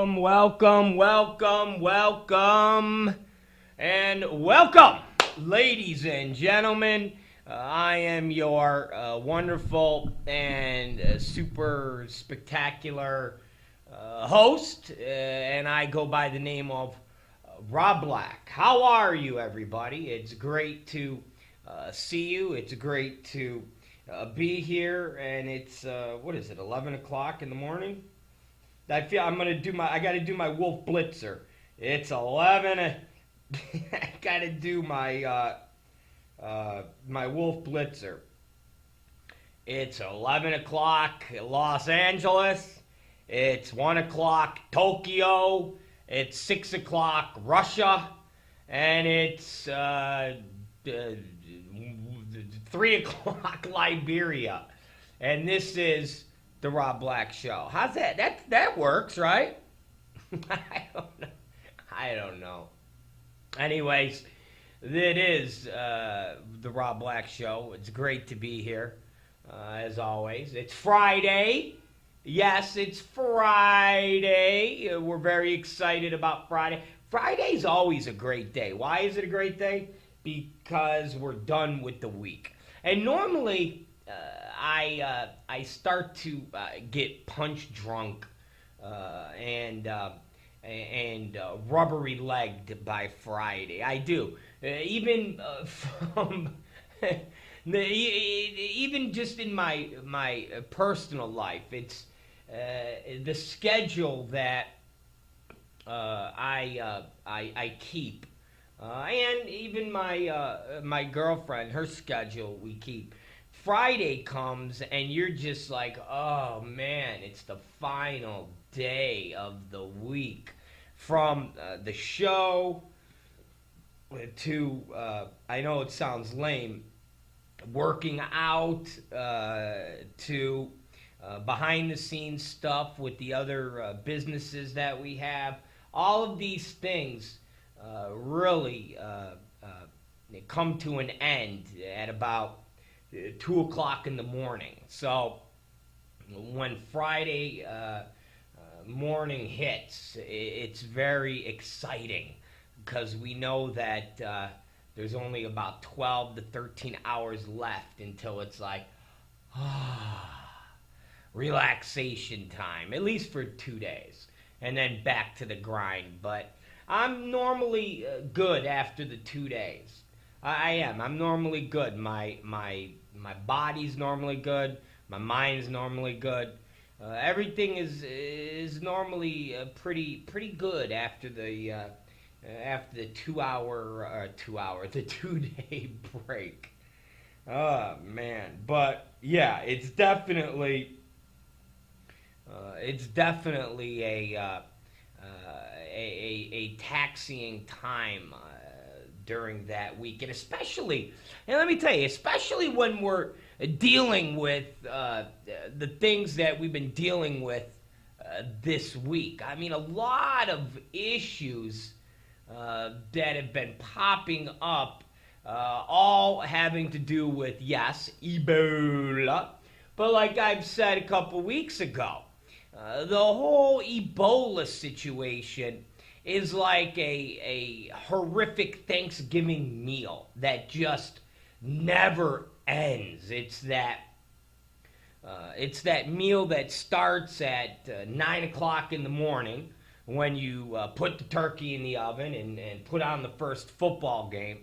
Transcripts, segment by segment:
welcome, ladies and gentlemen. I am your wonderful and super spectacular host, and I go by the name of Rob Black. How are you, everybody? It's great to see you. It's great to be here, and it's what is it? 11 o'clock in the morning. I got to do my Wolf Blitzer. It's 11. I got to do my my Wolf Blitzer. It's 11 o'clock Los Angeles. It's 1 o'clock Tokyo. It's 6 o'clock Russia. And it's 3 o'clock Liberia. And this is the Rob Black Show. How's that? That works, right? I don't know. Anyways, it is the Rob Black Show. It's great to be here, as always. It's Friday. Yes, it's Friday. We're very excited about Friday. Friday's always a great day. Why is it a great day? Because we're done with the week. And normally, I start to get punch drunk and rubbery legged by Friday. I do. Even from even just in my personal life, it's the schedule that I keep, and even my girlfriend, her schedule we keep. Friday comes and you're just like, oh man, it's the final day of the week. From the show to, I know it sounds lame, working out, to behind the scenes stuff with the other businesses that we have. All of these things really come to an end at about 2 o'clock in the morning. So when Friday morning hits, it's very exciting because we know that there's only about 12 to 13 hours left until it's like relaxation time, at least for 2 days, and then back to the grind. But I'm normally good after the 2 days. I am. I'm normally good. My body's normally good. My mind's normally good. Everything is normally pretty good after the 2-day break. Oh man, but yeah, it's definitely a taxing time during that week, and let me tell you, especially when we're dealing with the things that we've been dealing with this week. I mean, a lot of issues that have been popping up, all having to do with, yes, Ebola, but like I've said a couple weeks ago, the whole Ebola situation is like a horrific Thanksgiving meal that just never ends. It's that meal that starts at 9 o'clock in the morning when you put the turkey in the oven and put on the first football game,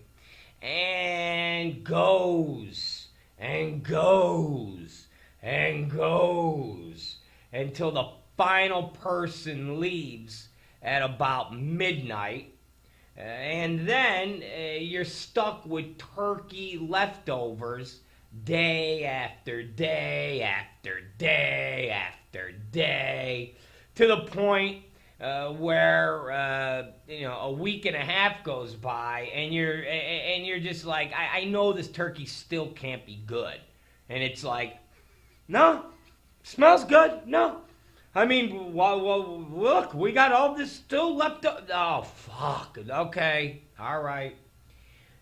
and goes and goes and goes until the final person leaves at about midnight, and then you're stuck with turkey leftovers day after day after day after day, to the point where a week and a half goes by, and you're just like, I know this turkey still can't be good, and it's like, no, smells good, no. I mean, well, look, we got all this still left up. Oh, fuck. Okay. All right.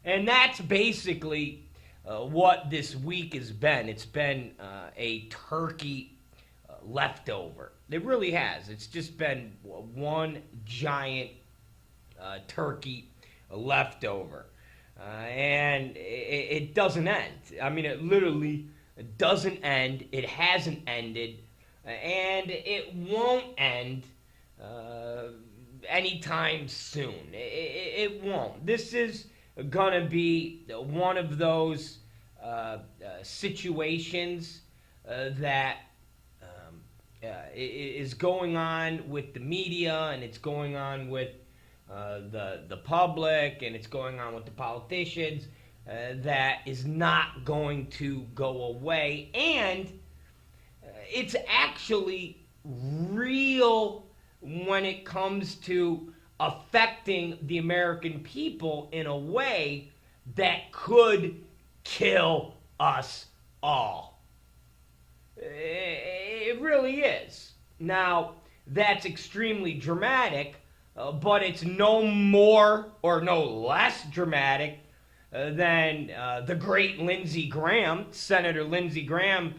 And that's basically what this week has been. It's been a turkey leftover. It really has. It's just been one giant turkey leftover. And it doesn't end. I mean, it literally doesn't end. It hasn't ended. And it won't end anytime soon. It won't. This is going to be one of those situations that is going on with the media, and it's going on with the public, and it's going on with the politicians, that is not going to go away. And it's actually real when it comes to affecting the American people in a way that could kill us all. It really is. Now, that's extremely dramatic, but it's no more or no less dramatic than the great Lindsey Graham, Senator Lindsey Graham,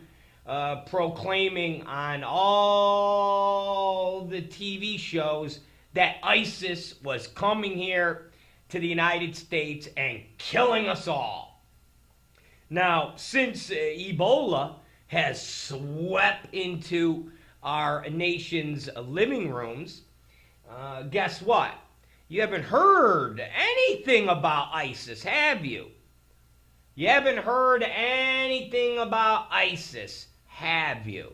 proclaiming on all the TV shows that ISIS was coming here to the United States and killing us all. Now, since Ebola has swept into our nation's living rooms, guess what? You haven't heard anything about ISIS, have you? You haven't heard anything about ISIS, have you?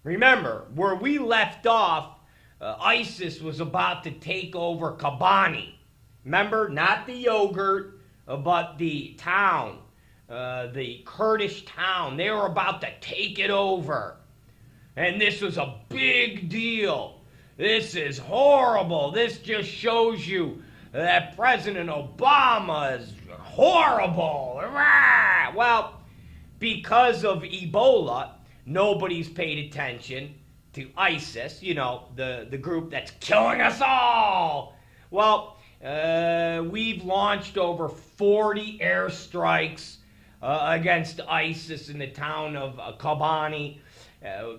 Remember, where we left off, ISIS was about to take over Kobani. Remember, not the yogurt, but the town, the Kurdish town. They were about to take it over. And this was a big deal. This is horrible. This just shows you that President Obama is horrible. Well, because of Ebola, nobody's paid attention to ISIS, you know, the group that's killing us all. Well, we've launched over 40 airstrikes against ISIS in the town of Kobani.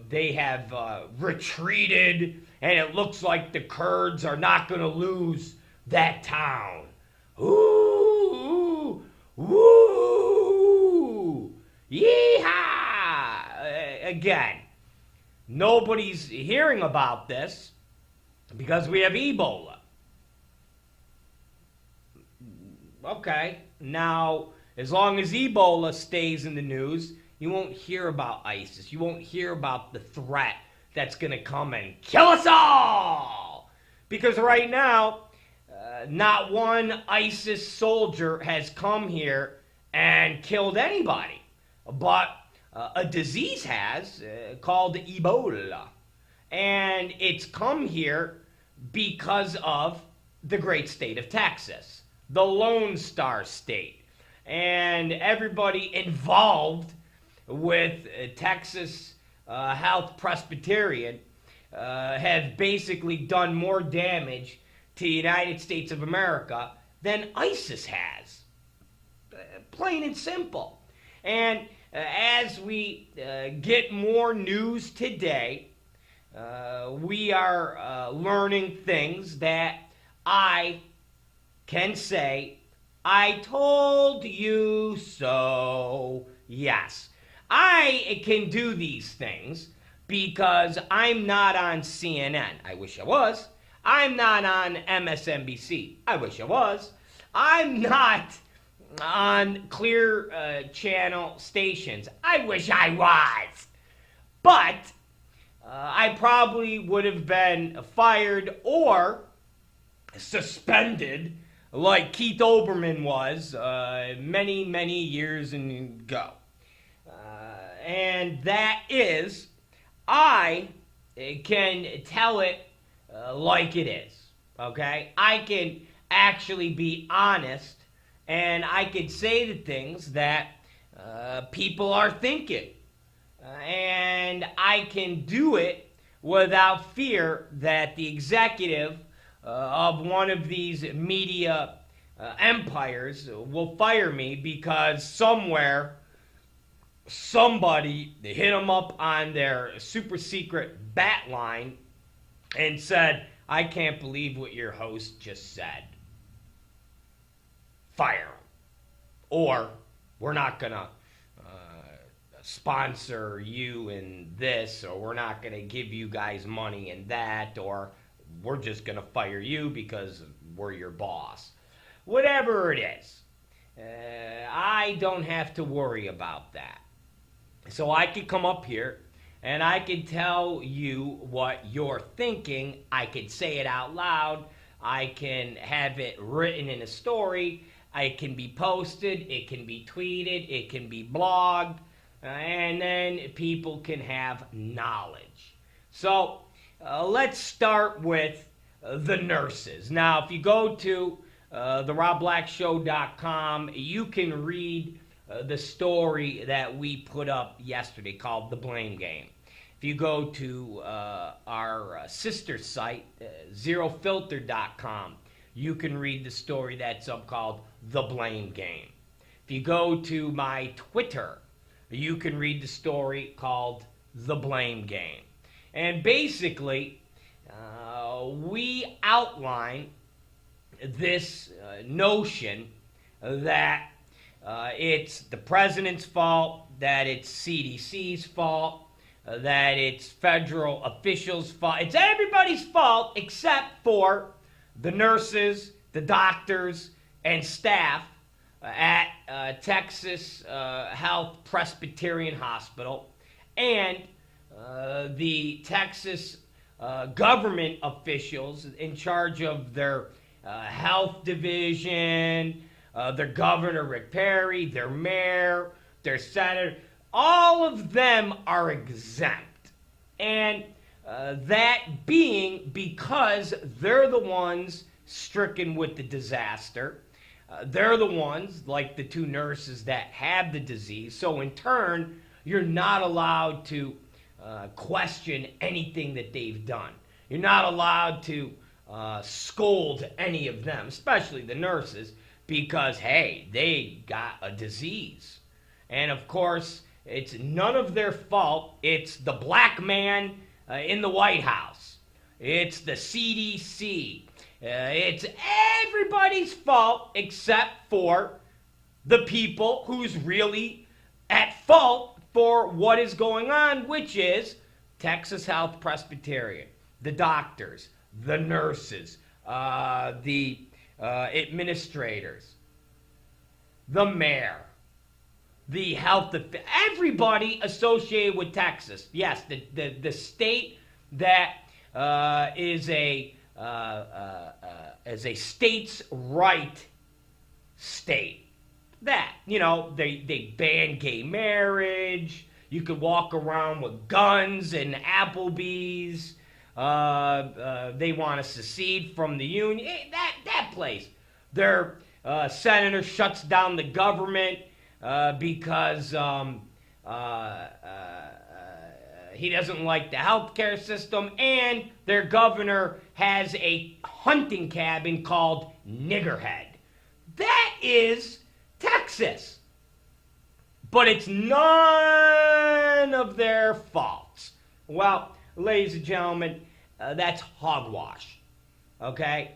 They have retreated, and it looks like the Kurds are not going to lose that town. Ooh, woo, yeehaw! Again, nobody's hearing about this because we have Ebola. Okay, now, as long as Ebola stays in the news, you won't hear about ISIS. You won't hear about the threat that's going to come and kill us all. Because right now, not one ISIS soldier has come here and killed anybody. But a disease has called Ebola. And it's come here because of the great state of Texas, the Lone Star State. And everybody involved with Texas Health Presbyterian have basically done more damage to the United States of America than ISIS has. Plain and simple. And as we get more news today, we are learning things that I can say, I told you so. Yes. I can do these things because I'm not on CNN. I wish I was. I'm not on MSNBC. I wish I was. I'm not on clear channel stations. I wish I was. But I probably would have been fired or suspended like Keith Olbermann was many, many years ago. And that is, I can tell it like it is, okay? I can actually be honest, and I can say the things that people are thinking. And I can do it without fear that the executive of one of these media empires will fire me because somewhere somebody hit them up on their super secret bat line and said, I can't believe what your host just said. Fire him. Or we're not going to sponsor you in this, or we're not going to give you guys money in that, or we're just going to fire you because we're your boss. Whatever it is, I don't have to worry about that. So I can come up here and I can tell you what you're thinking. I can say it out loud. I can have it written in a story. It can be posted. It can be tweeted. It can be blogged. And then people can have knowledge. So let's start with the nurses. Now, if you go to therobblackshow.com, you can read the story that we put up yesterday called The Blame Game. If you go to our sister site, zerofilter.com, you can read the story that's up called The Blame Game. If you go to my Twitter, you can read the story called The Blame Game. And basically, we outline this notion that it's the president's fault, that it's CDC's fault, that it's federal officials' fault. It's everybody's fault except for the nurses, the doctors, and staff at Texas Health Presbyterian Hospital and the Texas government officials in charge of their health division, their governor, Rick Perry, their mayor, their senator. All of them are exempt. And that being because they're the ones stricken with the disaster. They're the ones, like the two nurses, that have the disease. So in turn, you're not allowed to question anything that they've done. You're not allowed to scold any of them, especially the nurses, because, hey, they got a disease. And of course, it's none of their fault. It's the black man in the White House. It's the CDC. It's everybody's fault except for the people who's really at fault for what is going on, which is Texas Health Presbyterian, the doctors, the nurses, the administrators, the mayor, the health, everybody associated with Texas. Yes, the state that is a states' right state. That, they ban gay marriage. You could walk around with guns and Applebee's. They want to secede from the union. That place. Their senator shuts down the government because he doesn't like the healthcare system, and their governor has a hunting cabin called Niggerhead. That is Texas. But it's none of their faults. Well, ladies and gentlemen, that's hogwash. Okay?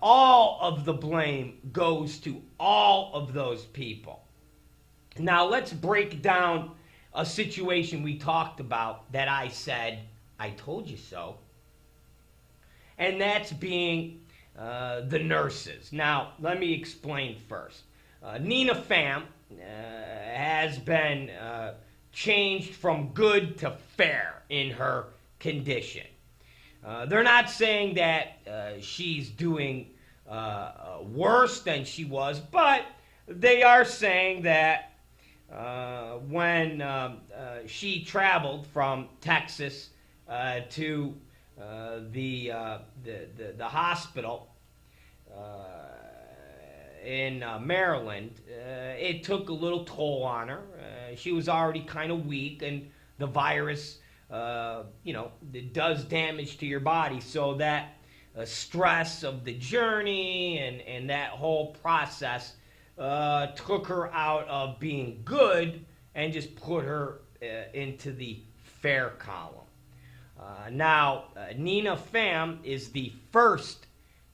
All of the blame goes to all of those people. Now, let's break down a situation we talked about that I said, I told you so. And that's being the nurses. Now, let me explain first. Nina Pham has been changed from good to fair in her condition. They're not saying that she's doing worse than she was, but they are saying that when she traveled from Texas to the hospital in Maryland, it took a little toll on her. She was already kind of weak, and the virus, it does damage to your body. So that stress of the journey and that whole process took her out of being good and just put her into the fair column. Now, Nina Pham is the first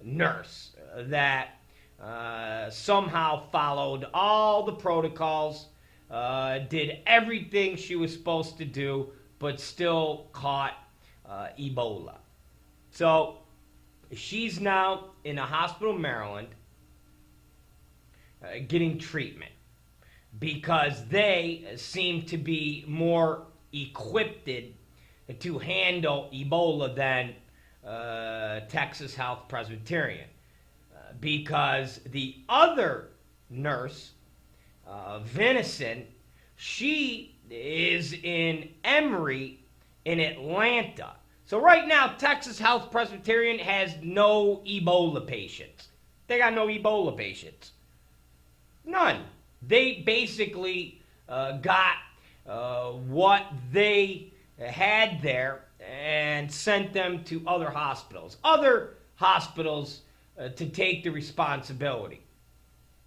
nurse that somehow followed all the protocols, did everything she was supposed to do, but still caught Ebola. So she's now in a hospital in Maryland getting treatment because they seem to be more equipped to handle Ebola than Texas Health Presbyterian. Because the other nurse, Vinson, she is in Emory in Atlanta. So right now, Texas Health Presbyterian has no Ebola patients. They got no Ebola patients. None. They basically got what they had there and sent them to other hospitals. Other hospitals to take the responsibility.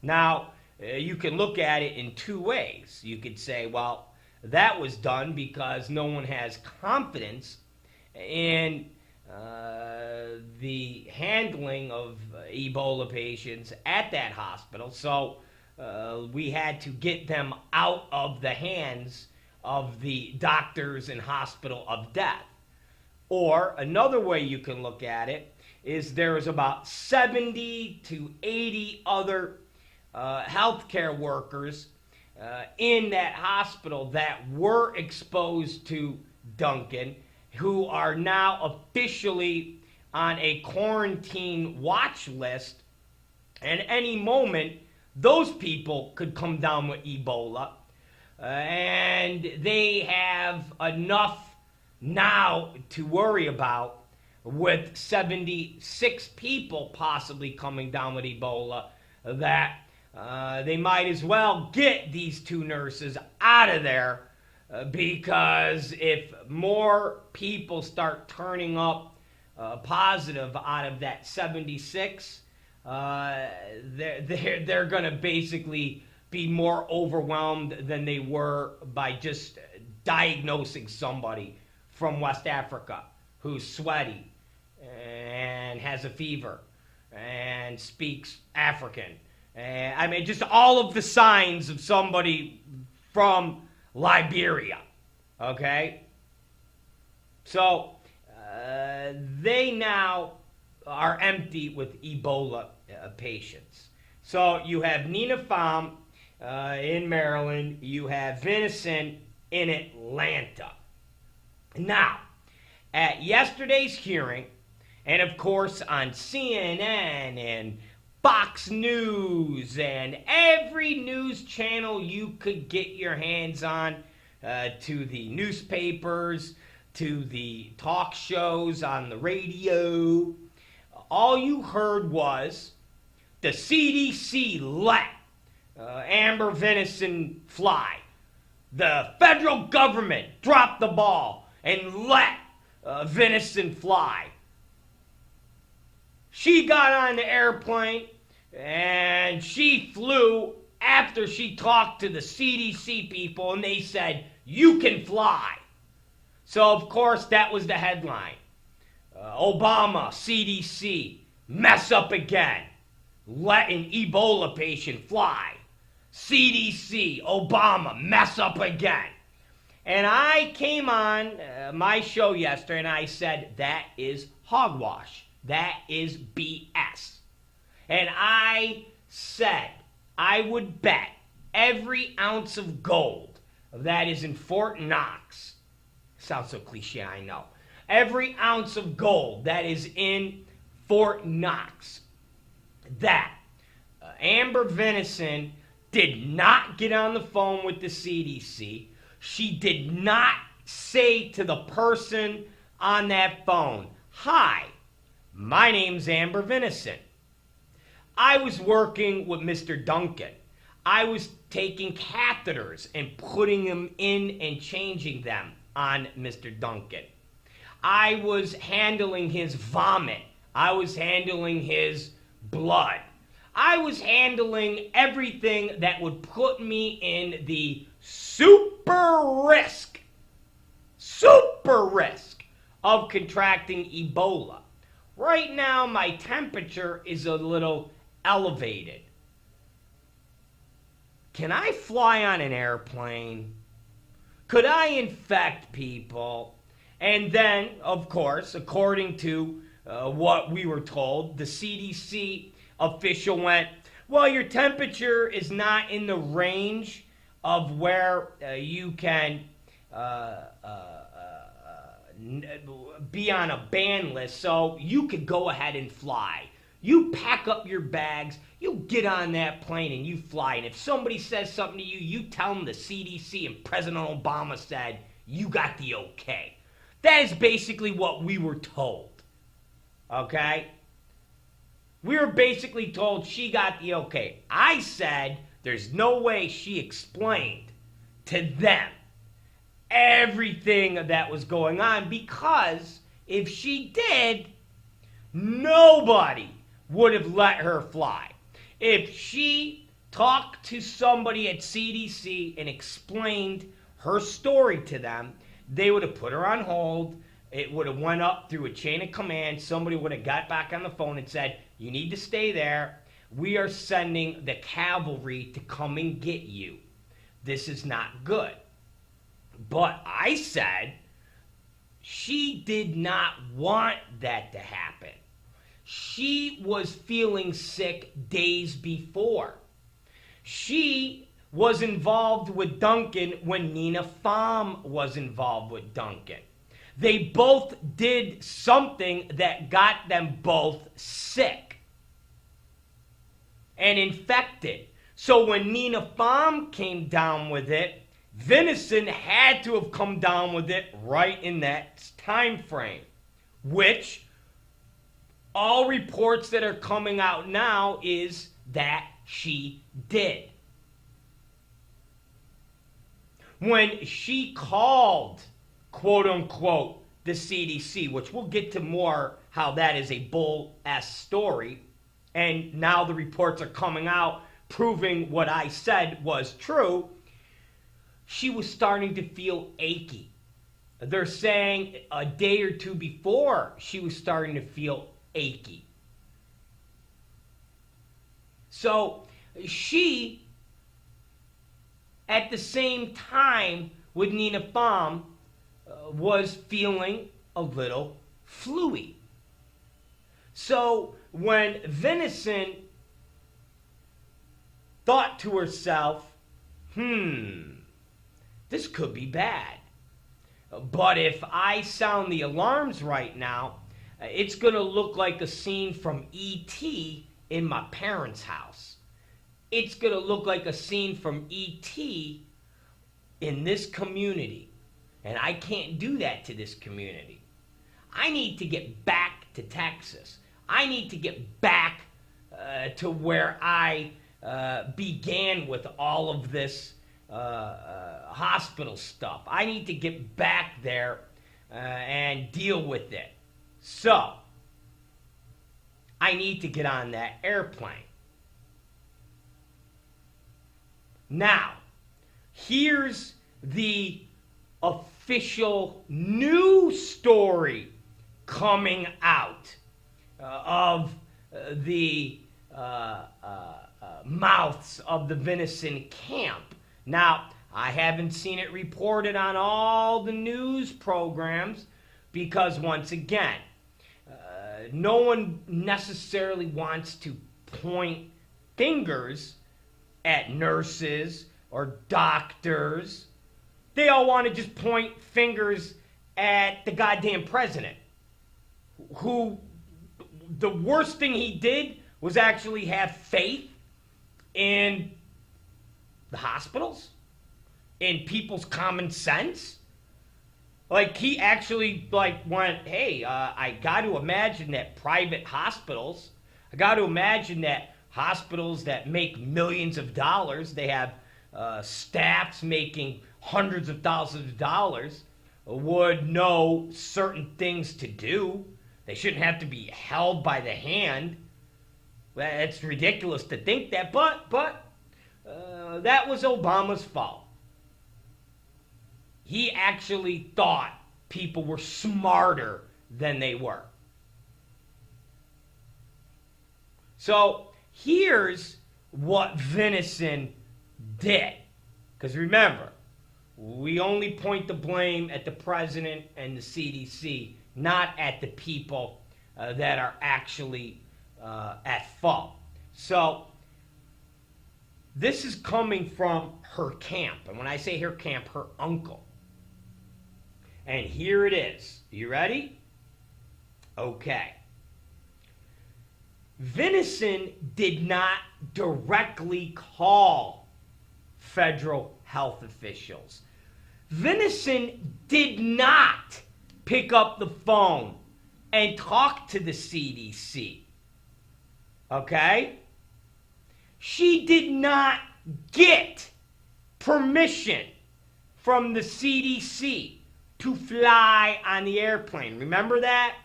Now, you can look at it in two ways. You could say, well, that was done because no one has confidence in the handling of Ebola patients at that hospital, so we had to get them out of the hands of the doctors and hospital of death. Or another way you can look at it is there's about 70 to 80 other healthcare workers in that hospital that were exposed to Duncan, who are now officially on a quarantine watch list, and any moment those people could come down with Ebola, and they have enough now to worry about with 76 people possibly coming down with Ebola that they might as well get these two nurses out of there because if more people start turning up positive out of that 76, they're going to basically be more overwhelmed than they were by just diagnosing somebody from West Africa who's sweaty and has a fever and speaks African. I mean, just all of the signs of somebody from Liberia, okay? So, they now are empty with Ebola patients. So, you have Nina Pham in Maryland. You have Vinson in Atlanta. Now, at yesterday's hearing, and of course on CNN and Fox News and every news channel you could get your hands on, to the newspapers, to the talk shows on the radio, all you heard was the CDC let Amber Vinson fly. The federal government dropped the ball and let Vinson fly. She got on the airplane and she flew after she talked to the CDC people and they said, you can fly. So, of course, that was the headline. Obama, CDC, mess up again. Let an Ebola patient fly. CDC, Obama, mess up again. And I came on my show yesterday and I said, that is hogwash. That is BS. And I said I would bet every ounce of gold that is in Fort Knox. Sounds so cliche, I know. Every ounce of gold that is in Fort Knox that Amber Vinson did not get on the phone with the CDC. She did not say to the person on that phone, hi, my name's Amber Vinson. I was working with Mr. Duncan. I was taking catheters and putting them in and changing them on Mr. Duncan. I was handling his vomit. I was handling his blood. I was handling everything that would put me in the super risk of contracting Ebola. Right now, my temperature is a little elevated. Can I fly on an airplane? Could I infect people? And then, of course, according to what we were told, the CDC official went, well, your temperature is not in the range of where you can be on a ban list, so you could go ahead and fly. You pack up your bags, you get on that plane and you fly. And if somebody says something to you, you tell them the CDC and President Obama said you got the okay. That is basically what we were told. Okay? We were basically told she got the okay. I said there's no way she explained to them everything that was going on, because if she did, nobody would have let her fly. If she talked to somebody at CDC and explained her story to them, they would have put her on hold. It would have went up through a chain of command. Somebody would have got back on the phone and said, you need to stay there. We are sending the cavalry to come and get you. This is not good. But I said she did not want that to happen. She was feeling sick days before. She was involved with Duncan when Nina Pham was involved with Duncan. They both did something that got them both sick and infected. So when Nina Pham came down with it, Vinson had to have come down with it right in that time frame, which all reports that are coming out now is that she did. When she called, quote unquote, the CDC, which we'll get to more how that is a bull-ass story, and now the reports are coming out proving what I said was true, she was starting to feel achy. They're saying a day or two before she was starting to feel achy. So she, at the same time with Nina Pham, was feeling a little fluey. So when Vinson thought to herself, this could be bad. But if I sound the alarms right now, it's going to look like a scene from E.T. in my parents' house. It's going to look like a scene from E.T. in this community. And I can't do that to this community. I need to get back to Texas. I need to get back to where I began with all of this hospital stuff. I need to get back there and deal with it. So, I need to get on that airplane. Now, here's the official new story coming out of the mouths of the Vinson camp. Now, I haven't seen it reported on all the news programs because, once again, no one necessarily wants to point fingers at nurses or doctors. They all want to just point fingers at the goddamn president, who the worst thing he did was actually have faith in the hospitals, in people's common sense. Like, he actually went, hey, I got to imagine that private hospitals, I got to imagine that hospitals that make millions of dollars, they have staffs making hundreds of thousands of dollars, would know certain things to do. They shouldn't have to be held by the hand. It's ridiculous to think that, but that was Obama's fault. he actually thought people were smarter than they were. So here's what Vinson did. Because remember, we only point the blame at the president and the CDC, not at the people that are actually at fault. So this is coming from her camp. And when I say her camp, her uncle. And here it is. You ready? Okay. Vinson did not directly call federal health officials. Vinson did not pick up the phone and talk to the CDC. Okay? She did not get permission from the CDC to fly on the airplane. Remember that?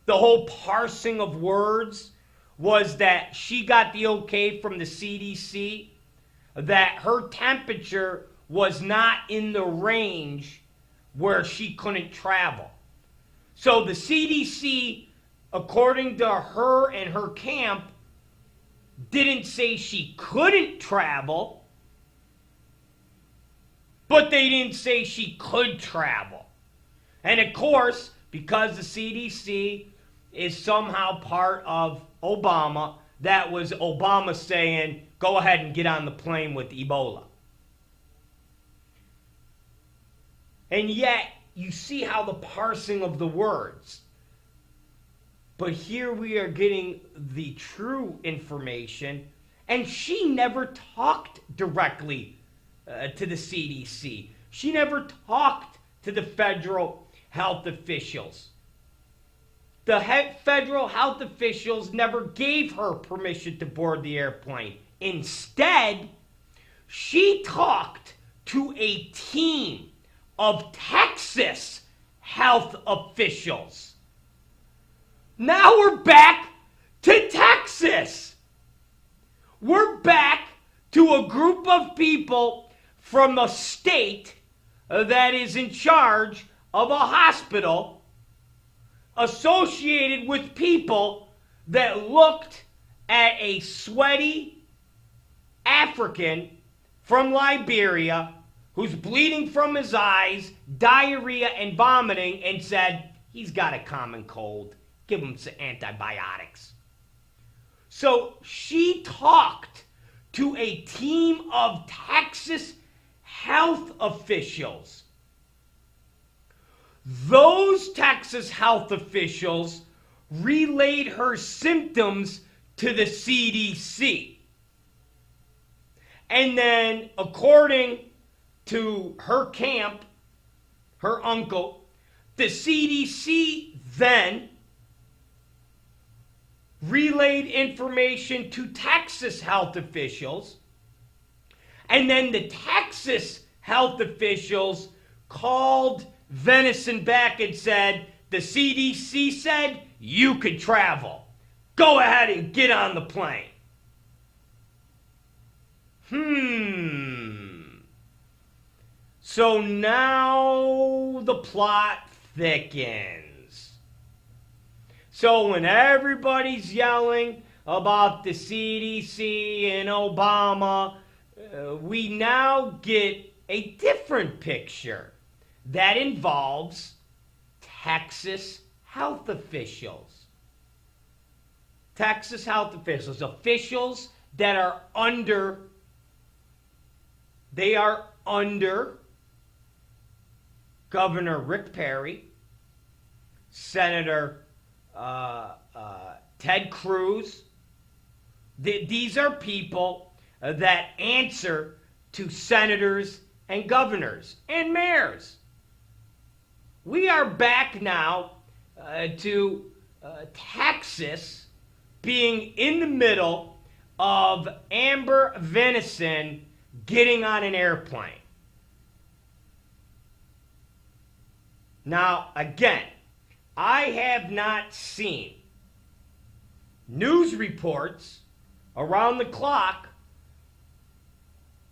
The whole parsing of words was that she got the okay from the CDC that her temperature was not in the range where she couldn't travel. So the CDC, according to her and her camp, didn't say she couldn't travel, but they didn't say she could travel. And of course, because the CDC is somehow part of Obama, that was Obama saying, go ahead and get on the plane with Ebola. And yet, you see how the parsing of the words. But here we are getting the true information, and she never talked directly to the CDC. She never talked to the federal health officials. The federal health officials never gave her permission to board the airplane. Instead, she talked to a team of Texas health officials. Now we're back to Texas. We're back to a group of people from a state that is in charge of a hospital associated with people that looked at a sweaty African from Liberia who's bleeding from his eyes, diarrhea and vomiting, and said, he's got a common cold. Give him some antibiotics. So she talked to a team of Texas health officials. Those Texas health officials relayed her symptoms to the CDC. And then, according to her camp, her uncle, the CDC then relayed information to Texas health officials. And then the Texas health officials called Vinson back and said, the CDC said you could travel. Go ahead and get on the plane. So now the plot thickens. So when everybody's yelling about the CDC and Obama, we now get a different picture that involves Texas health officials. Texas health officials, officials that are under Governor Rick Perry, Senator Ted Cruz. These are people that answer to senators and governors and mayors. We are back now to Texas being in the middle of Amber Vinson getting on an airplane. Now, again, I have not seen news reports around the clock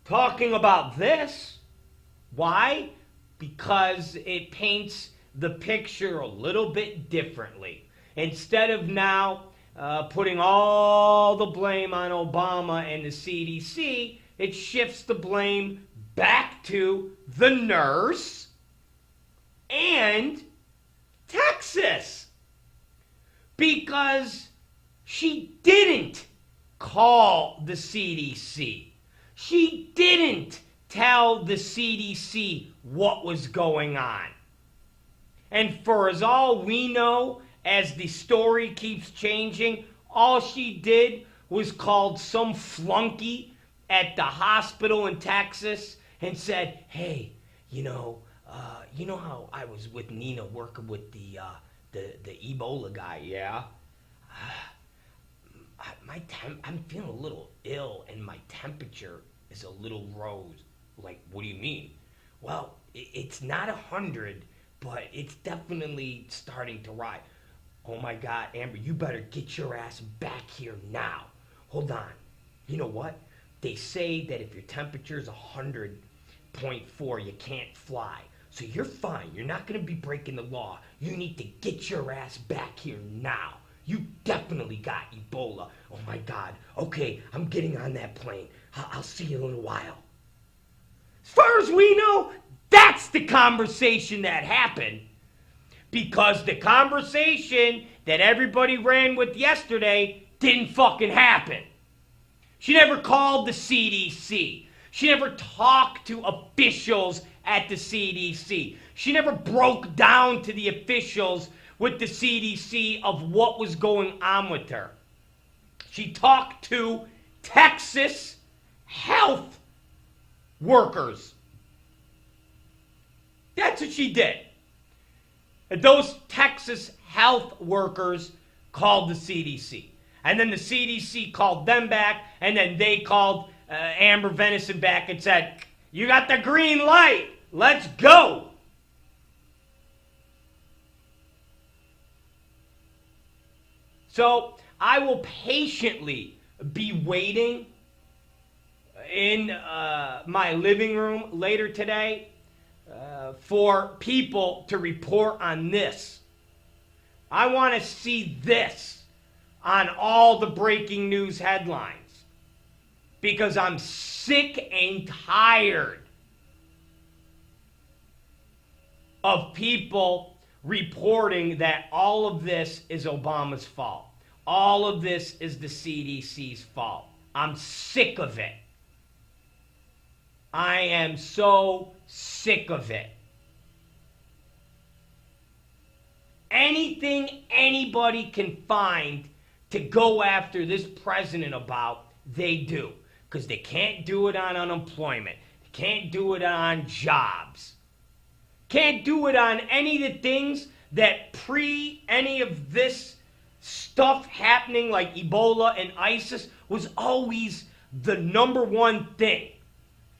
talking about this. Why? because it paints the picture a little bit differently. Instead of now putting all the blame on Obama and the CDC, it shifts the blame back to the nurse and Texas. Because she didn't call the CDC. She didn't tell the CDC what was going on. And for as all we know, as the story keeps changing, all she did was called some flunky at the hospital in Texas and said, hey, you know how I was with Nina working with the Ebola guy, yeah? I'm feeling a little ill and my temperature is a little rose. Like, what do you mean? Well, it's not 100, but it's definitely starting to rise. Oh my God, Amber, you better get your ass back here now. Hold on. You know what? They say that if your temperature is 100.4, you can't fly. So you're fine. You're not going to be breaking the law. You need to get your ass back here now. You definitely got Ebola. Oh my God. Okay, I'm getting on that plane. I'll see you in a little while. As far as we know, that's the conversation that happened. Because the conversation that everybody ran with yesterday didn't fucking happen. She never called the CDC. She never talked to officials at the CDC. She never broke down to the officials with the CDC of what was going on with her. She talked to Texas health workers. That's what she did. And those Texas health workers called the CDC. And then the CDC called them back, and then they called Amber Vinson back and said, you got the green light. Let's go. So I will patiently be waiting in my living room later today for people to report on this. I want to see this on all the breaking news headlines because I'm sick and tired of people reporting that all of this is Obama's fault. All of this is the CDC's fault. I'm sick of it. I am so sick of it. Anything anybody can find to go after this president about, they do. Because they can't do it on unemployment. They can't do it on jobs. Can't do it on any of the things that any of this stuff happening like Ebola and ISIS was always the number one thing.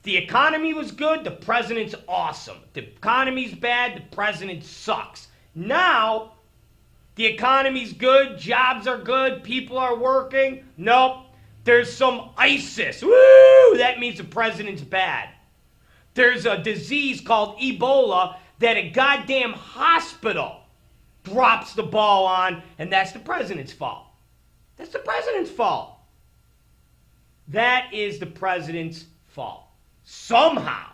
The economy was good, the president's awesome. The economy's bad, the president sucks. Now, the economy's good, jobs are good, people are working. Nope, there's some ISIS. Woo! That means the president's bad. There's a disease called Ebola that a goddamn hospital drops the ball on, and that's the president's fault. That's the president's fault. That is the president's fault. Somehow.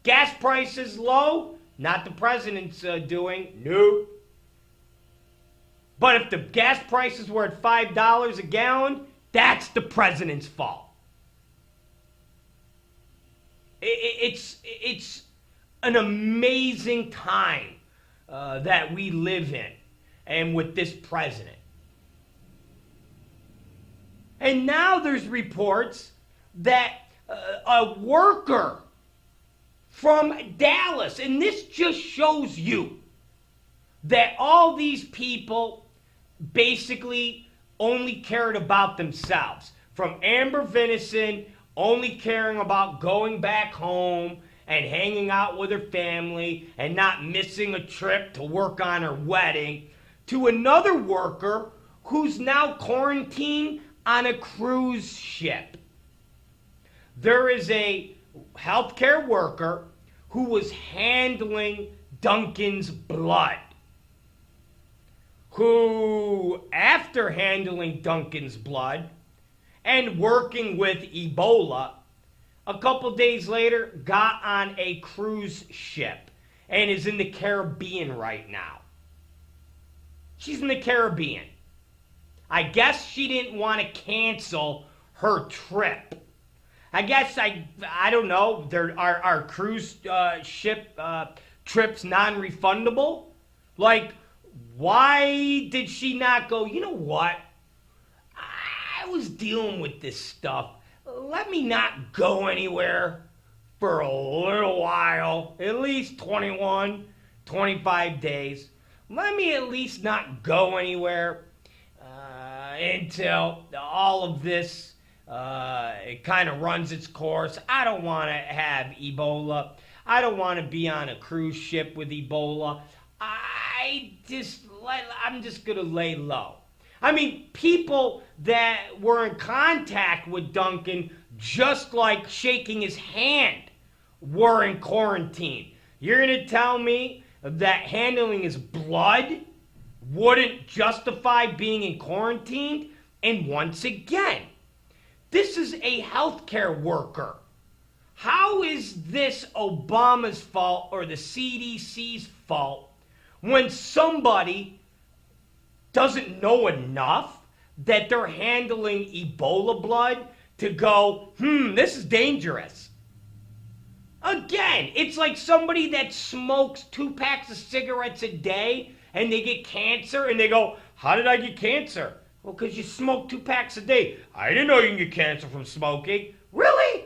Gas prices low, not the president's doing. Nope. But if the gas prices were at $5 a gallon, that's the president's fault. It's an amazing time that we live in, and with this president. And now there's reports that a worker from Dallas, and this just shows you that all these people basically only cared about themselves. From Amber Vinson only caring about going back home and hanging out with her family and not missing a trip to work on her wedding, to another worker who's now quarantined on a cruise ship. There is a healthcare worker who was handling Duncan's blood, who, after handling Duncan's blood and working with Ebola, a couple days later got on a cruise ship and is in the Caribbean right now. She's in the Caribbean. I guess she didn't want to cancel her trip. I guess, I don't know, there are cruise ship trips non-refundable? Like, why did she not go, you know what? I was dealing with this stuff. Let me not go anywhere for a little while, at least 21, 25 days. Let me at least not go anywhere until all of this it kind of runs its course. I don't want to have Ebola. I don't want to be on a cruise ship with Ebola. I'm just going to lay low. I mean, people that were in contact with Duncan, just like shaking his hand, were in quarantine. You're going to tell me that handling his blood wouldn't justify being in quarantine? And once again, this is a healthcare worker. How is this Obama's fault or the CDC's fault when somebody doesn't know enough that they're handling Ebola blood to go, this is dangerous? Again, it's like somebody that smokes 2 packs of cigarettes a day and they get cancer and they go, how did I get cancer? Well, because you smoke 2 packs a day. I didn't know you can get cancer from smoking. Really?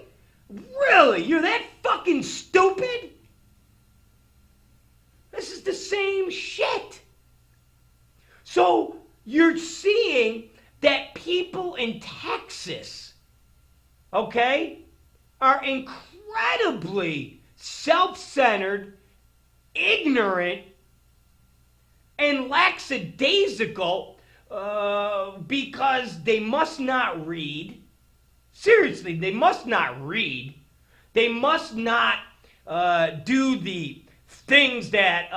Really? You're that fucking stupid? This is the same shit. So you're seeing that people in Texas, okay, are incredibly self-centered, ignorant, and lackadaisical because they must not read. Seriously, they must not read. They must not do the things that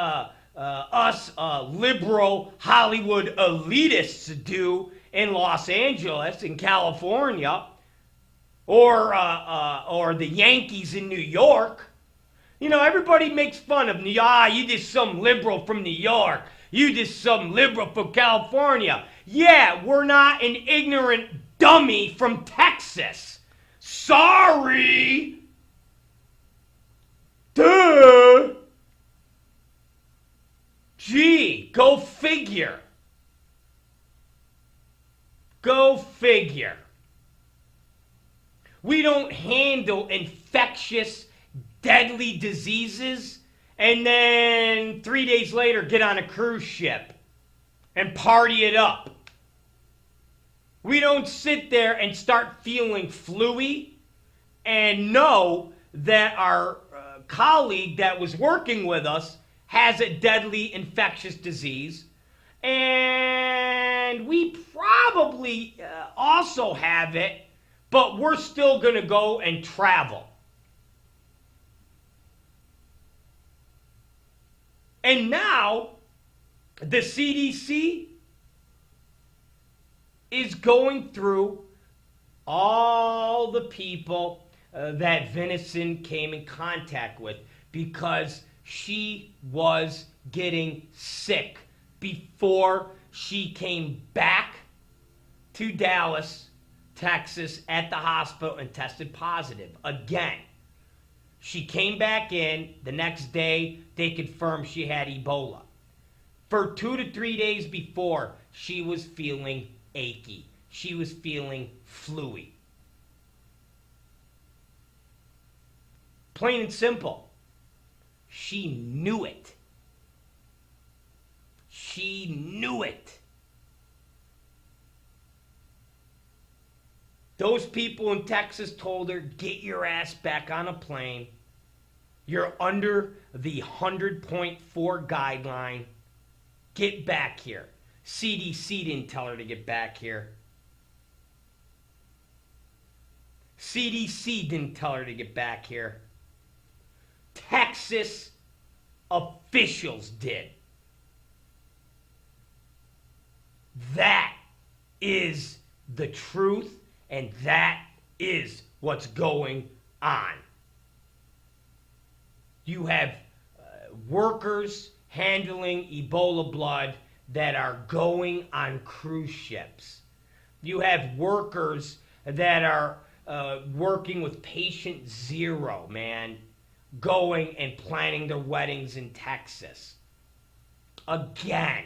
us liberal Hollywood elitists do in Los Angeles, in California, or the Yankees in New York. You know, everybody makes fun of you just some liberal from New York. You just some liberal from California. Yeah, we're not an ignorant dummy from Texas. Sorry. Duh. Gee, go figure. Go figure. We don't handle infectious, deadly diseases and then 3 days later get on a cruise ship and party it up. We don't sit there and start feeling flu-y and know that our colleague that was working with us has a deadly infectious disease, and we probably also have it, but we're still going to go and travel. And now, the CDC is going through all the people that Vinson came in contact with because she was getting sick before she came back to Dallas, Texas at the hospital and tested positive again. She came back in. The next day, they confirmed she had Ebola. For 2 to 3 days before, she was feeling achy. She was feeling flu-y. Plain and simple. She knew it. She knew it. Those people in Texas told her, get your ass back on a plane. You're under the 100.4 guideline. Get back here. CDC didn't tell her to get back here. CDC didn't tell her to get back here. Texas officials did. That is the truth, and that is what's going on. You have workers handling Ebola blood that are going on cruise ships. You have workers that are working with patient zero, man, going and planning their weddings in Texas. Again,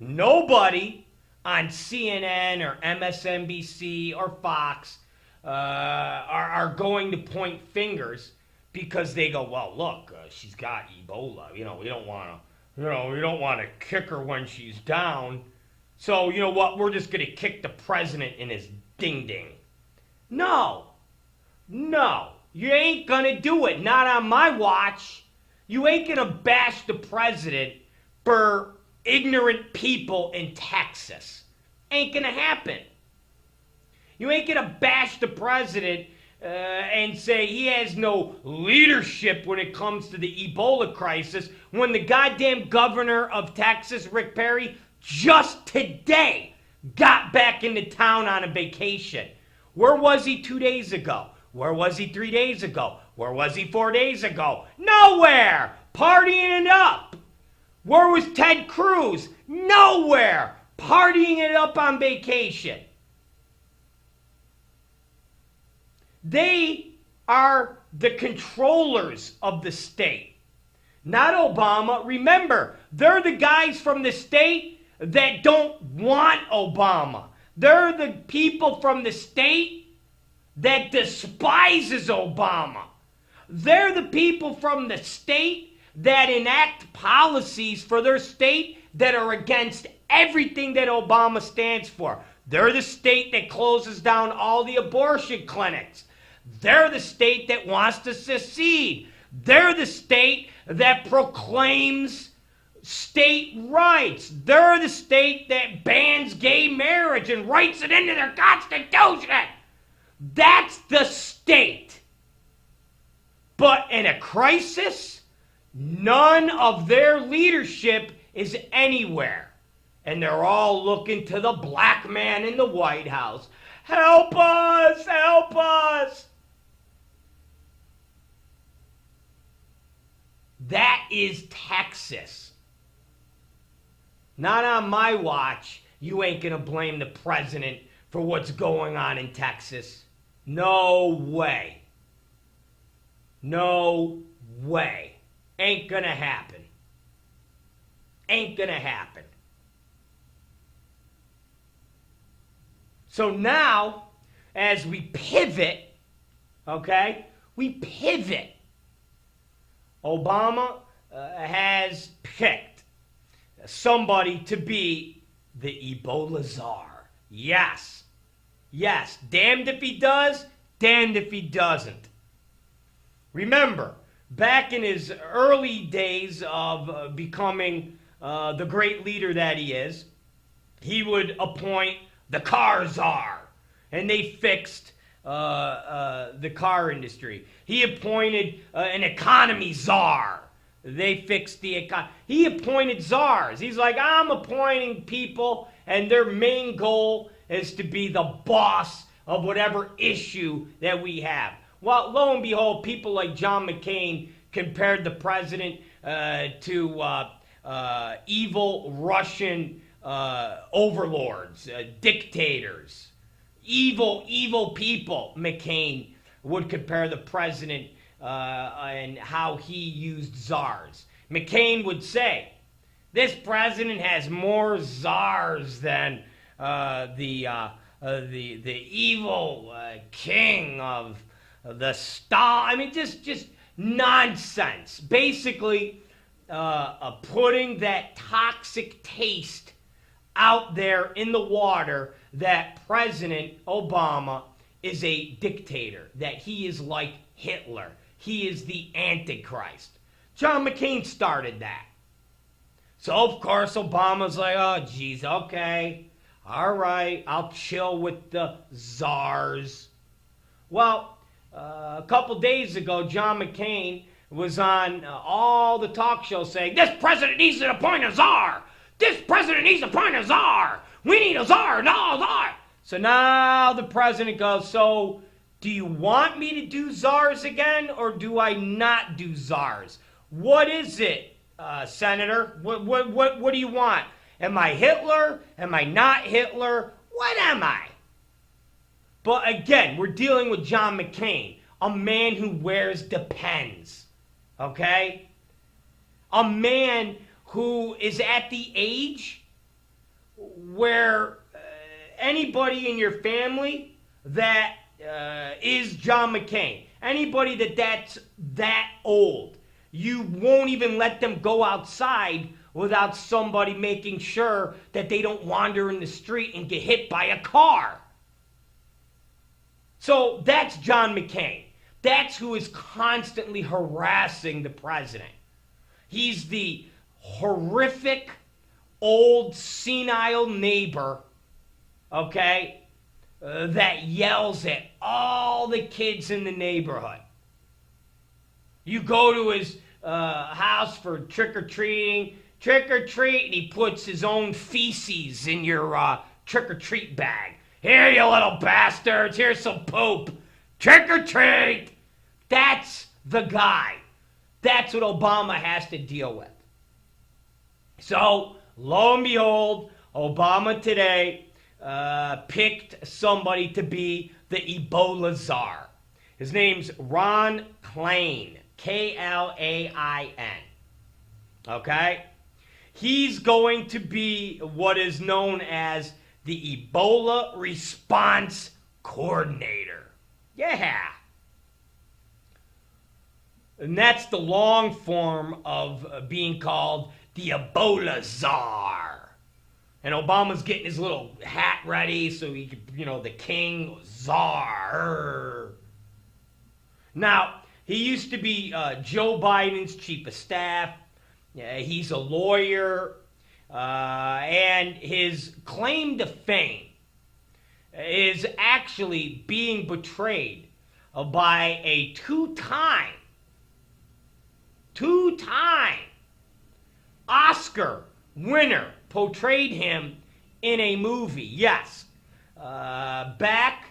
nobody on CNN or MSNBC or Fox are going to point fingers because they go, well, look, she's got Ebola. We don't want to kick her when she's down. So, you know what? We're just going to kick the president in his ding-ding. No. You ain't going to do it. Not on my watch. You ain't going to bash the president for ignorant people in Texas. Ain't going to happen. You ain't going to bash the president and say he has no leadership when it comes to the Ebola crisis when the goddamn governor of Texas, Rick Perry, just today got back into town on a vacation. Where was he 2 days ago? Where was he 3 days ago? Where was he 4 days ago? Nowhere! Partying it up! Where was Ted Cruz? Nowhere! Partying it up on vacation. They are the controllers of the state, not Obama. Remember, they're the guys from the state that don't want Obama. They're the people from the state that despises Obama. They're the people from the state that enact policies for their state that are against everything that Obama stands for. They're the state that closes down all the abortion clinics. They're the state that wants to secede. They're the state that proclaims state rights. They're the state that bans gay marriage and writes it into their constitution. That's the state. But in a crisis, none of their leadership is anywhere. And they're all looking to the black man in the White House. Help us! Help us! That is Texas. Not on my watch. You ain't gonna blame the president for what's going on in Texas. No way. No way. Ain't gonna happen. Ain't gonna happen. So now, as we pivot, okay, we pivot. Obama has picked somebody to be the Ebola Czar. Yes. Yes. Damned if he does, damned if he doesn't. Remember, back in his early days of becoming the great leader that he is, he would appoint the car czar, and they fixed the car industry. He appointed an economy czar. They fixed the economy. He appointed czars. He's like, I'm appointing people, and their main goal is to be the boss of whatever issue that we have. Well, lo and behold, people like John McCain compared the president to evil Russian overlords, dictators, evil people. McCain would compare the president and how he used czars. McCain would say, this president has more czars than the evil king of the Stalin. I mean, just nonsense. Basically, putting that toxic taste out there in the water that President Obama is a dictator, that he is like Hitler. He is the Antichrist. John McCain started that. So, of course, Obama's like, oh, geez, okay. All right, I'll chill with the czars. Well, a couple days ago, John McCain was on all the talk shows saying, this president needs to appoint a czar. This president needs to appoint a czar. We need a czar, no czar. So now the president goes, so do you want me to do czars again, or do I not do czars? What is it, Senator? What do you want? Am I Hitler? Am I not Hitler? What am I? But again, we're dealing with John McCain, a man who wears Depends, okay? A man who is at the age where anybody in your family that is John McCain, anybody that's that old, you won't even let them go outside without somebody making sure that they don't wander in the street and get hit by a car. So that's John McCain. That's who is constantly harassing the president. He's the horrific, old, senile neighbor, okay, that yells at all the kids in the neighborhood. You go to his house for trick-or-treating, trick-or-treat, and he puts his own feces in your trick-or-treat bag. Here, you little bastards, here's some poop. Trick-or-treat! That's the guy. That's what Obama has to deal with. So, lo and behold, Obama today picked somebody to be the Ebola Czar. His name's Ron Klain, Klain. Okay? He's going to be what is known as the Ebola Response Coordinator. Yeah. And that's the long form of being called the Ebola Czar. And Obama's getting his little hat ready so he could, the king czar. Now, he used to be Joe Biden's chief of staff. He's a lawyer. And his claim to fame is actually being betrayed by a two-time Oscar winner portrayed him in a movie. Yes. Back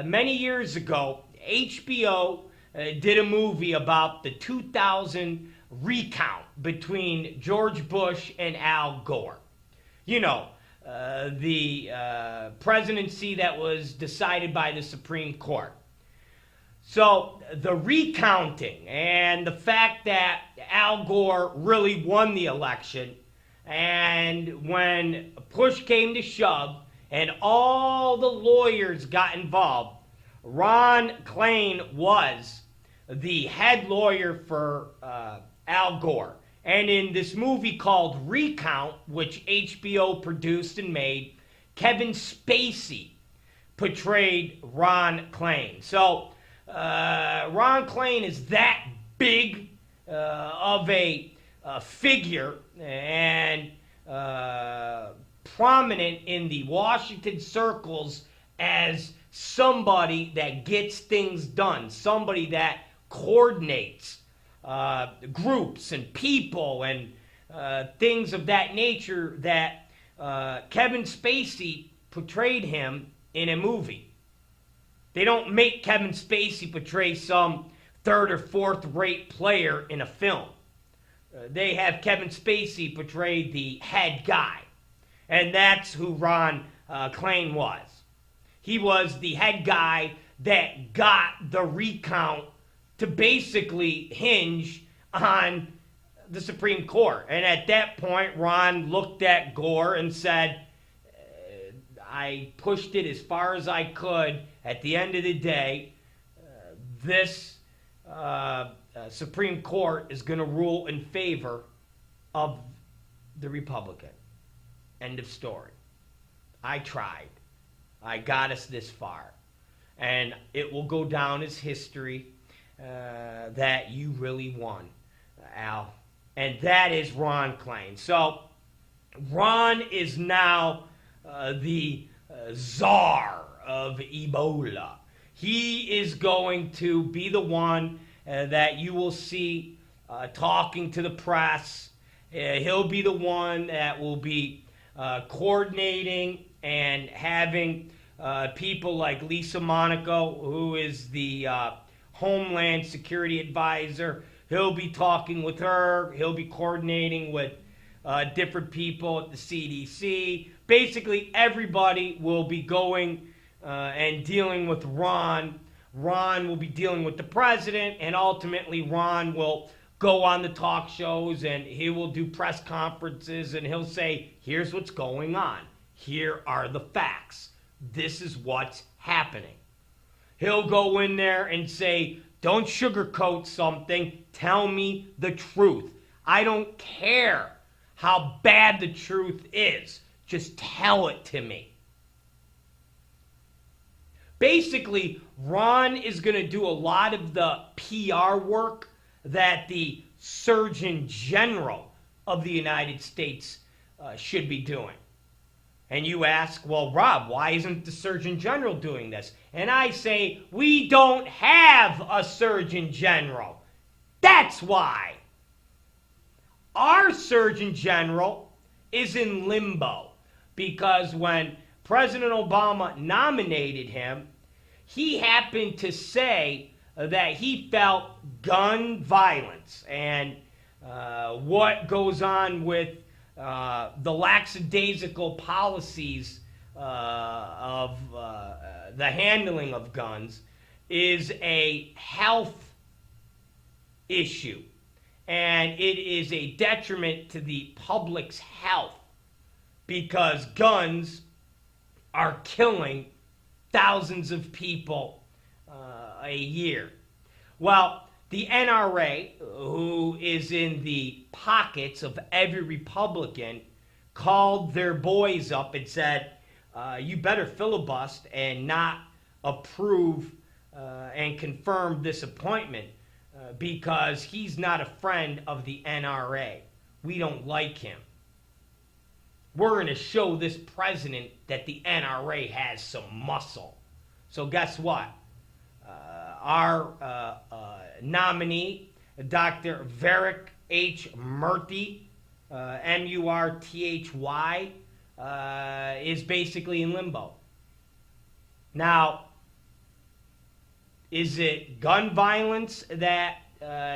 many years ago, HBO did a movie about the 2000 recount between George Bush and Al Gore. The presidency that was decided by the Supreme Court. So the recounting and the fact that Al Gore really won the election, and when push came to shove and all the lawyers got involved, Ron Klain was the head lawyer for Al Gore. And in this movie called Recount, which HBO produced and made, Kevin Spacey portrayed Ron Klain. So Ron Klain is that big of a figure and prominent in the Washington circles as somebody that gets things done, somebody that coordinates groups and people and things of that nature, that Kevin Spacey portrayed him in a movie. They don't make Kevin Spacey portray some third or fourth rate player in a film. They have Kevin Spacey portray the head guy. And that's who Ron Klain was. He was the head guy that got the recount to basically hinge on the Supreme Court. And at that point, Ron looked at Gore and said, I pushed it as far as I could. At the end of the day, this Supreme Court is going to rule in favor of the Republican. End of story. I tried. I got us this far. And it will go down as history that you really won, Al. And that is Ron Klain. So Ron is now the czar of Ebola. He is going to be the one that you will see talking to the press. He'll be the one that will be coordinating and having people like Lisa Monaco, who is the Homeland Security Advisor. He'll be talking with her. He'll be coordinating with different people at the CDC. Basically, everybody will be going and dealing with Ron. Ron will be dealing with the president, and ultimately Ron will go on the talk shows and he will do press conferences and he'll say, here's what's going on. Here are the facts. This is what's happening. He'll go in there and say, don't sugarcoat something. Tell me the truth. I don't care how bad the truth is. Just tell it to me. Basically, Ron is going to do a lot of the PR work that the Surgeon General of the United States should be doing. And you ask, well, Rob, why isn't the Surgeon General doing this? And I say, we don't have a Surgeon General. That's why. Our Surgeon General is in limbo because when President Obama nominated him, he happened to say that he felt gun violence and what goes on with the lackadaisical policies of the handling of guns is a health issue. And it is a detriment to the public's health because guns are killing thousands of people a year. Well, the NRA, who is in the pockets of every Republican, called their boys up and said, you better filibuster and not approve and confirm this appointment because he's not a friend of the NRA. We don't like him. We're going to show this president that the NRA has some muscle. So guess what? Our nominee, Dr. Varick H. Murthy, Murthy, is basically in limbo. Now, is it gun violence that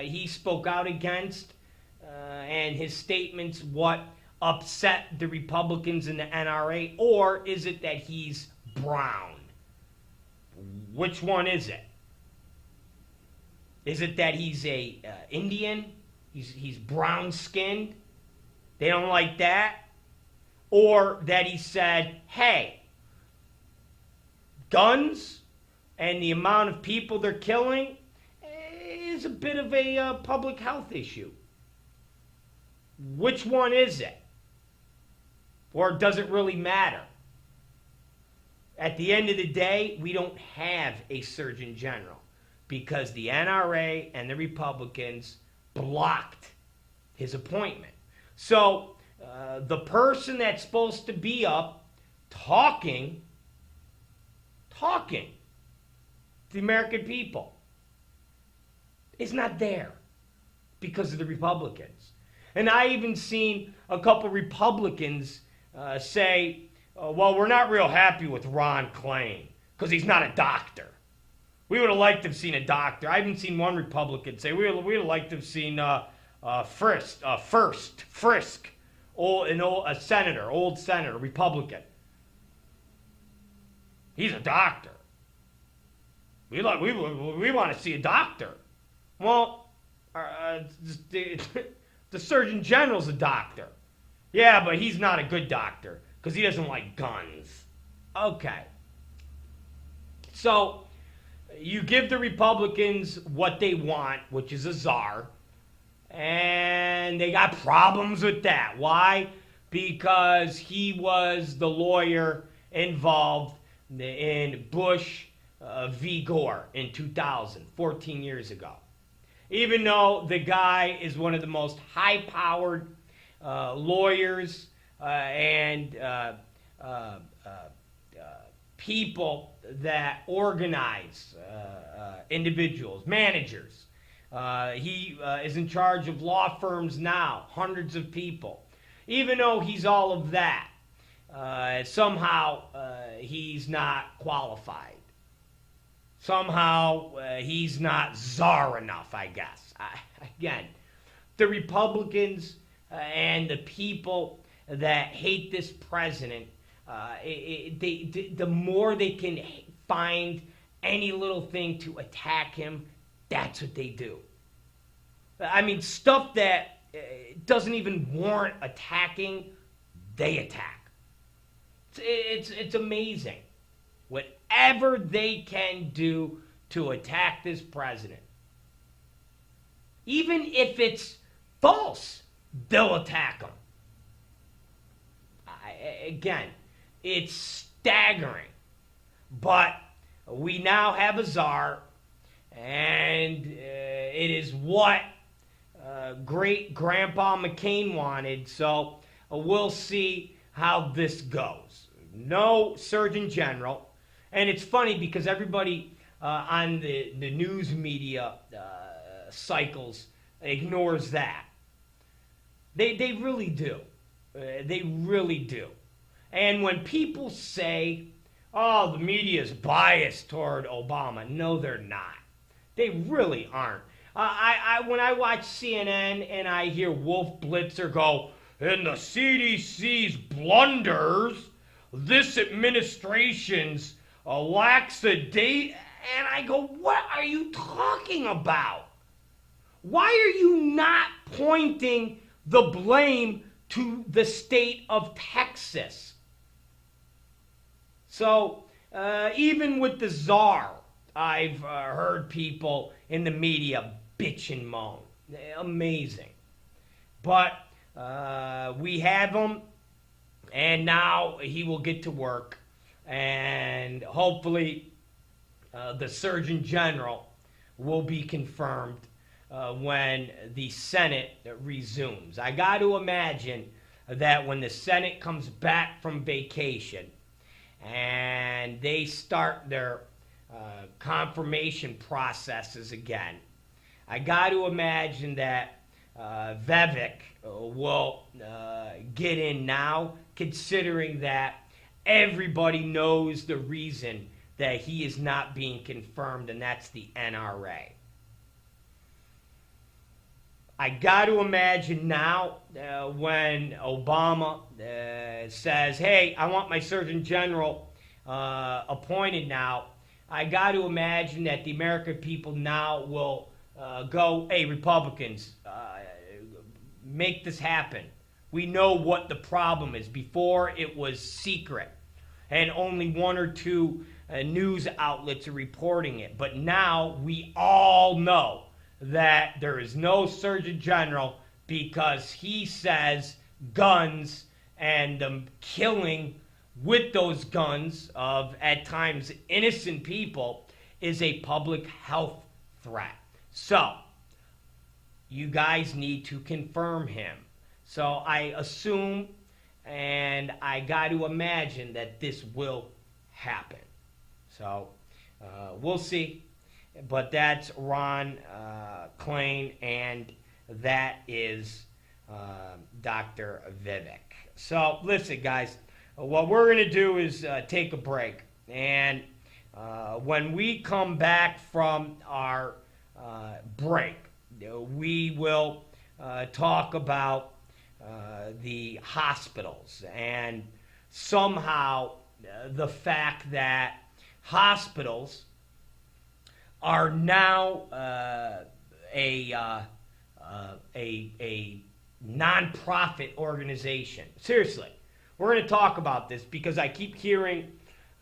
he spoke out against and his statements what upset the Republicans in the NRA, or is it that he's brown? Which one is it? Is it that he's a Indian? He's brown-skinned? They don't like that? Or that he said, hey, guns and the amount of people they're killing is a bit of a public health issue. Which one is it? Or does it really matter? At the end of the day, we don't have a Surgeon General because the NRA and the Republicans blocked his appointment. So the person that's supposed to be up talking to the American people is not there because of the Republicans. And I even seen a couple Republicans say, well, we're not real happy with Ron Klain because he's not a doctor. We would have liked to have seen a doctor. I haven't seen one Republican say we would have liked to have seen Frisk, a senator, old senator, Republican. He's a doctor. We want to see a doctor. Well, the Surgeon General's a doctor. Yeah, but he's not a good doctor because he doesn't like guns. Okay. So you give the Republicans what they want, which is a czar, and they got problems with that. Why? Because he was the lawyer involved in Bush v. Gore in 2000, 14 years ago. Even though the guy is one of the most high-powered lawyers and people that organize individuals, managers, He is in charge of law firms now, hundreds of people. Even though he's all of that, somehow he's not qualified. Somehow he's not czar enough, I guess. Again, the Republicans and the people that hate this president, the more they can find any little thing to attack him, that's what they do. I mean, stuff that doesn't even warrant attacking, they attack. It's amazing. Whatever they can do to attack this president. Even if it's false, they'll attack him. Again, it's staggering. But we now have a czar, and it is what great-grandpa McCain wanted, so we'll see how this goes. No Surgeon General, and it's funny because everybody on the news media cycles ignores that. They really do. They really do. And when people say, oh, the media is biased toward Obama, no, they're not. They really aren't. When I watch CNN and I hear Wolf Blitzer go, in the CDC's blunders, this administration's laxity, and I go, what are you talking about? Why are you not pointing the blame to the state of Texas? So, even with the czar, I've heard people in the media bitch and moan. Amazing. But we have him, and now he will get to work, and hopefully the Surgeon General will be confirmed when the Senate resumes. I got to imagine that when the Senate comes back from vacation and they start their confirmation processes again, I got to imagine that Vivek will get in now, considering that everybody knows the reason that he is not being confirmed, and that's the NRA. I got to imagine now when Obama says, hey, I want my Surgeon General appointed now, I got to imagine that the American people now will go, hey, Republicans, make this happen. We know what the problem is. Before, it was secret, and only one or two news outlets are reporting it. But now we all know that there is no Surgeon General because he says guns and the killing with those guns of, at times, innocent people is a public health threat. So, you guys need to confirm him. So I assume and I got to imagine that this will happen. So we'll see. But that's Ron Klain, and that is Dr. Vivek. So listen, guys, what we're going to do is take a break. And when we come back from our break, we will talk about the hospitals and somehow the fact that hospitals are now a nonprofit organization. Seriously, we're going to talk about this because I keep hearing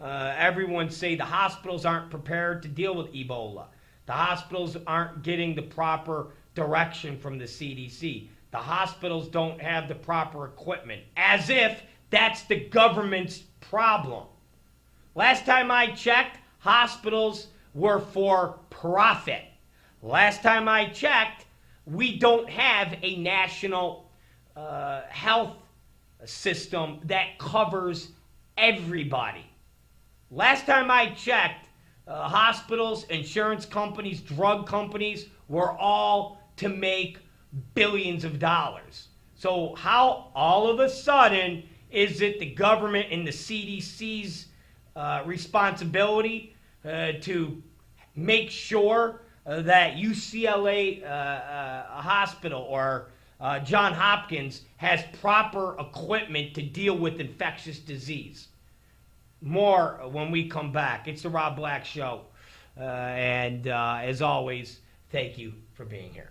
everyone say the hospitals aren't prepared to deal with Ebola. The hospitals aren't getting the proper direction from the CDC. The hospitals don't have the proper equipment, as if that's the government's problem. Last time I checked, hospitals were for profit. Last time I checked, we don't have a national health system that covers everybody. Last time I checked, hospitals, insurance companies, drug companies were all to make billions of dollars. So how all of a sudden is it the government and the CDC's responsibility to make sure that UCLA hospital or John Hopkins has proper equipment to deal with infectious disease? More when we come back. It's the Rob Black Show. And as always, thank you for being here.